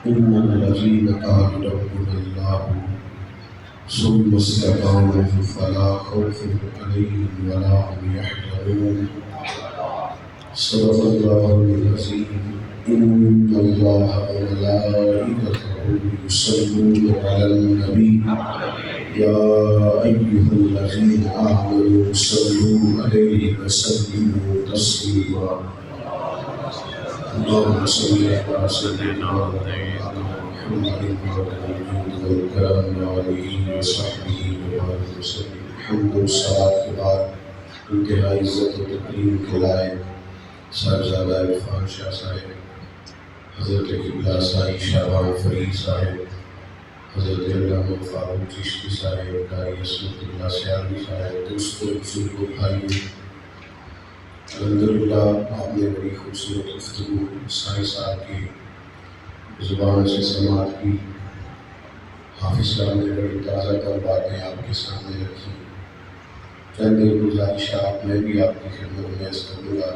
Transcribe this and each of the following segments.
إن الذين قالوا ربنا الله ثم استقاموا فلا خوف عليهم ولا هم يحزنون. صدق الله العظيم. إن الله وملائكته يصلون على النبي يا أيها الذين آمنوا صلوا عليه وسلموا تسليما. اللهم صل على سيدنا محمد والكرام وآله وصحبه وسلم. حمد و صلاۃ کے بعد انتہائی عزت و تکریم کے لائق صاحبزادہ عرفان شاہ صاحب، حضرت قبلہ سائی شاہبان فرید صاحب، حضرت علامہ فاروق چشتی صاحب، قاری عصمت اللہ سیالوی صاحب، دوستوں بزرگوں بھائیوں، الحمدللہ آپ نے بڑی خوبصورت گفتگو سائی صاحب کی زبان سے سماعت کی. حافظ صاحب نے بڑی تازہ تر باتیں آپ کے سامنے رکھی. چند گزارشات میں بھی آپ کی خدمت میں عرض کروں گا.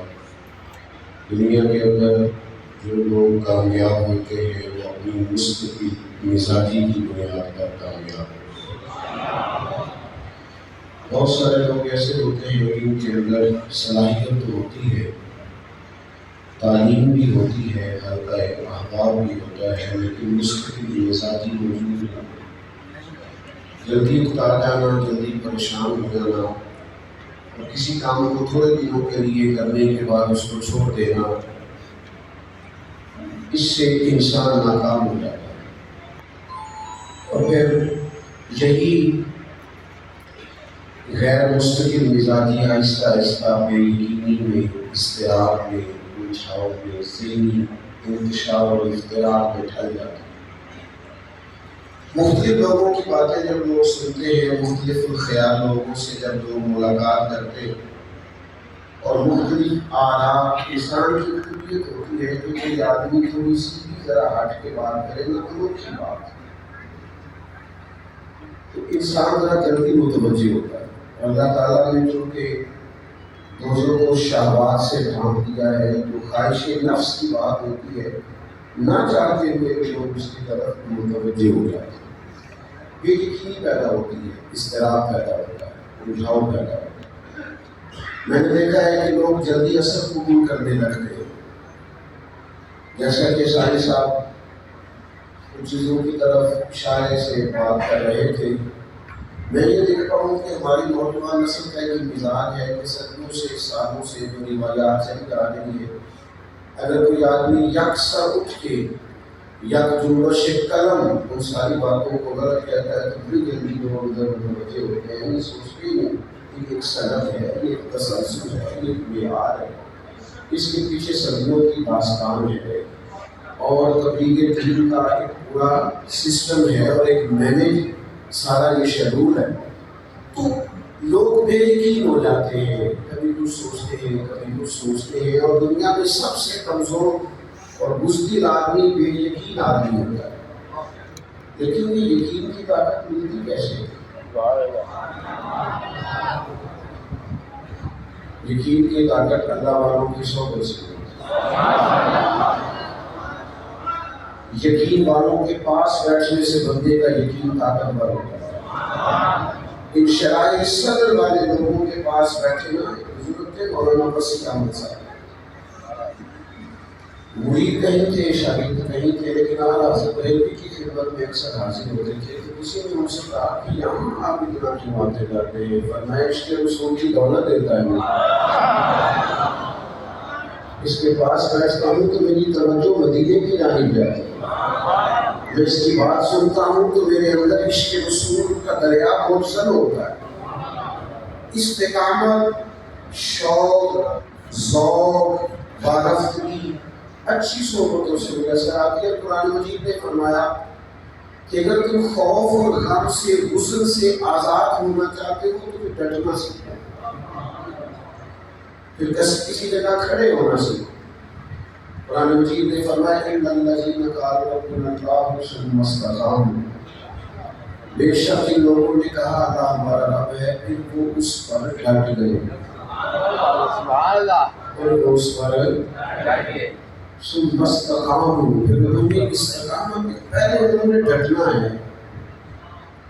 دنیا کے اندر جو لوگ کامیاب ہوتے ہیں وہ اپنی مستقل مزاجی کی بنیاد پر کامیاب ہوتے ہیں. بہت سارے لوگ ایسے ہوتے ہیں جن کے اندر صلاحیت تو ہوتی ہے، تعلیم بھی ہوتی ہے، حلقہ احباب بھی ہوتا ہے، لیکن مستقل مزاجی موجود ہے. جلدی اتار جانا، جلدی پریشان ہو جانا اور کسی کام کو تھوڑے دنوں کے لیے کرنے کے بعد اس کو چھوڑ دینا، اس سے انسان ناکام ہو جاتا ہے. اور پھر یہی غیر مستقل مزاجی آہستہ آہستہ بے یقینی میں، اضطراب میں، الجھاؤ میں، ذہنی انتشار اور اختراع میں ڈھل جاتا ہے. مختلف لوگوں کی باتیں جب لوگ سنتے ہیں، مختلف الخیال لوگوں سے جب لوگ ملاقات کرتے ہیں اور مختلف آراء، انسان کی طبیعت ہوتی ہے کہ کوئی آدمی تھوڑی سی بھی ذرا ہٹ کے بات کرے نا تو کی بات تو انسان ذرا جلدی متوجہ ہوتا ہے. اللہ تعالیٰ نے جو کہ دوزوں کو شہوات سے ڈھانپ دیا ہے، جو خواہش نفس کی بات ہوتی ہے، نہ چاہتے ہوئے لوگ اس کی طرف متوجہ ہو جاتے ہیں. بے یقینی پیدا ہوتی ہے، اضطراب پیدا ہوتا ہے، الجھاؤ پیدا ہوتا ہے. میں نے دیکھا ہے کہ لوگ جلدی اثر قبول کرنے لگتے ہیں. جیسا کہ سائی صاحب کچھ چیزوں کی طرف اشارے سے بات کر رہے تھے، میں یہ دیکھتا ہوں کہ ہماری نوجوان نسل کا یہ مزاج ہے کہ صدیوں سے، سالوں سے جو روایات چلی آ رہی ہے، اگر کوئی آدمی یکساں اٹھ کے یک جنبش قلم ان ساری باتوں کو غلط کہتا ہے تو بڑی جلدی لوگ ادھر متوجہ ہوتے ہیں. یہ سوچتے ہیں کہ ایک سند ہے، یہ ایک تسلسل ہے، یہ معیار ہے، اس کے پیچھے صدیوں کی داستان ہے اور تبلیغ دین کا ایک پورا سسٹم ہے اور ایک مینیج سارا یہ شیڈول ہے. تو لوگ بے یقین ہو جاتے ہیں، کبھی کچھ سوچتے ہیں، کبھی کچھ سوچتے ہیں. اور دنیا میں سب سے کمزور اور بزدل آدمی بے یقین آدمی ہوتا ہے. لیکن یہ یقین کی طاقت ملتی کیسے؟ یقین کی طاقت اللہ والوں کی صحبت سے ہوتی ہے. یقین والوں کے پاس بیٹھنے سے بندے کا یقین طاقتور ہوتا ہے. ان شرائع صدر والے لوگوں کے پاس بیٹھنا ضرورت ہے. مولانا وسیع احمد صاحب مرید کہیں تھے، شاگرد کہیں تھے، لیکن اعلیٰ حضرت بریلوی کی خدمت میں اکثر حاضر ہوتے تھے. تو کسی نے ان سے کہا کہ یہاں آپ اتنا کیوں باتیں کرتے ہیں؟ فرمایا اس کے رسول کی دولت دیتا ہے مجھے. اس کے پاس بیٹھتا ہوں تو میری توجہ مدینے کی جانب جاتی ہے. میں اس کی بات سنتا ہوں تو میرے اندر عشق رسول کا دریا مرسل ہوتا ہے. استقامت، شوق، ذوق، وارفتگی، اچھی صحبتوں سے میسر آتی ہے. قرآن مجید نے فرمایا کہ اگر تم خوف اور غم سے، غسل سے آزاد ہونا چاہتے ہو تو پھر ڈٹنا سیکھو، پھر کسی جگہ کھڑے ہونا سیکھو. قرآن مجید نے فرمایا ان الذین قالوا ربنا اللہ ثم استقاموا، بے شک ان لوگوں نے کہا اللہ ہمارا رب ہے، پھر وہ اس پر ڈٹ گئے. پھر وہ اس پر ثم استقاموا، پھر انہوں نے استقامت پہلے انہوں نے ڈٹنا ہے،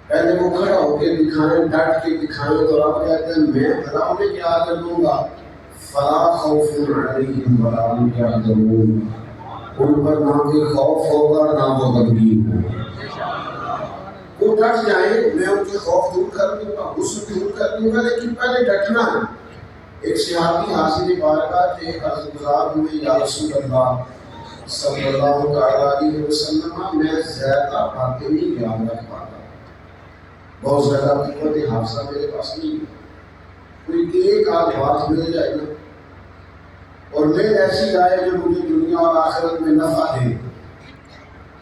پہلے وہ کھڑا ہو کے دکھائیں، ڈٹ کے دکھائیں، تو آپ کہتے ہیں میں بھلا انہیں کیا کر دوں گا، فلا خوف علیہم ولا هم يحزنون، ان پر نہ کوئی خوف ہوگا نہ وہ غمگین ہوگا۔ وہ ڈٹ جائیں، میں ان کے خوف دور کر دوں گا، غصہ دور کر دوں گا، لیکن پہلے ڈٹنا ہے۔ ایک صحابی حاضر بارگاہ تھے، عرض گزار ہوئے یا رسول اللہ صلی اللہ علیہ وسلم، میں زیادہ باتیں نہیں یاد رکھ پاتا، بہت زیادہ قوت حافظہ میرے پاس نہیں ہے، کوئی ایک آدھ بات مل جائے نا اور میں ایسی رائے جو مجھے دنیا اور آخرت میں نفع دے،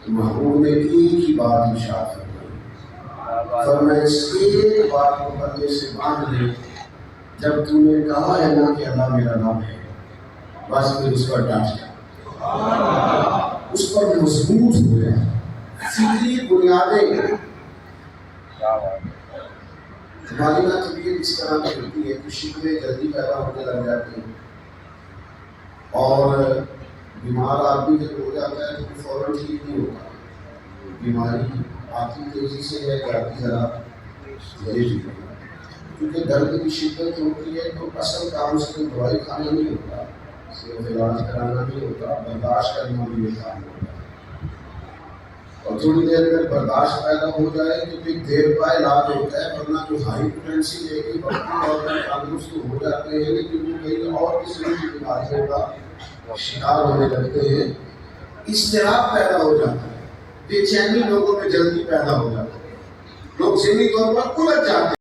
تو محبوب نے ایک ہی بات ارشاد فرمائی، فرمایا اس ایک بات کو پردے سے باندھ لے، جب تو نے کہا ہے نا کہ اللہ میرا رب ہے، بس پھر اس پر ڈٹ جا، اس پر مضبوط ہو جائے، فکری بنیادیں ہماری نہ طبیعت اس طرح کی ہوتی ہے کہ شکوے جلدی پیدا ہونے لگ جاتے ہیں، اور بیمار آدمی جب ہو جاتا ہے تو فوراً ٹھیک نہیں ہوتا، بیماری آتی تیزی سے ہے، جاتی ذرا تیزی ہے، کیونکہ درد کی شدت ہوتی ہے تو اصل کام سے کوئی دوائی کھانا نہیں ہوتا، صرف علاج کرانا نہیں ہوتا، برداشت کرنا بھی یہ کام ہوتا ہے، اور تھوڑی دیر میں برداشت پیدا ہو جائے تو پھر دیر پا علاج ہوتا ہے، ورنہ جو ہائی پوٹینسی لے کے وقتی طور پر تندرست ہو جاتے ہیں لیکن وہ کئی اور قسم کی بیماریوں کا شکار ہونے لگتے ہیں، اضطراب پیدا ہو جاتا ہے، بے چینی لوگوں میں جلدی پیدا ہو جاتا ہے، لوگ ذہنی طور پر الجھ جاتے ہیں۔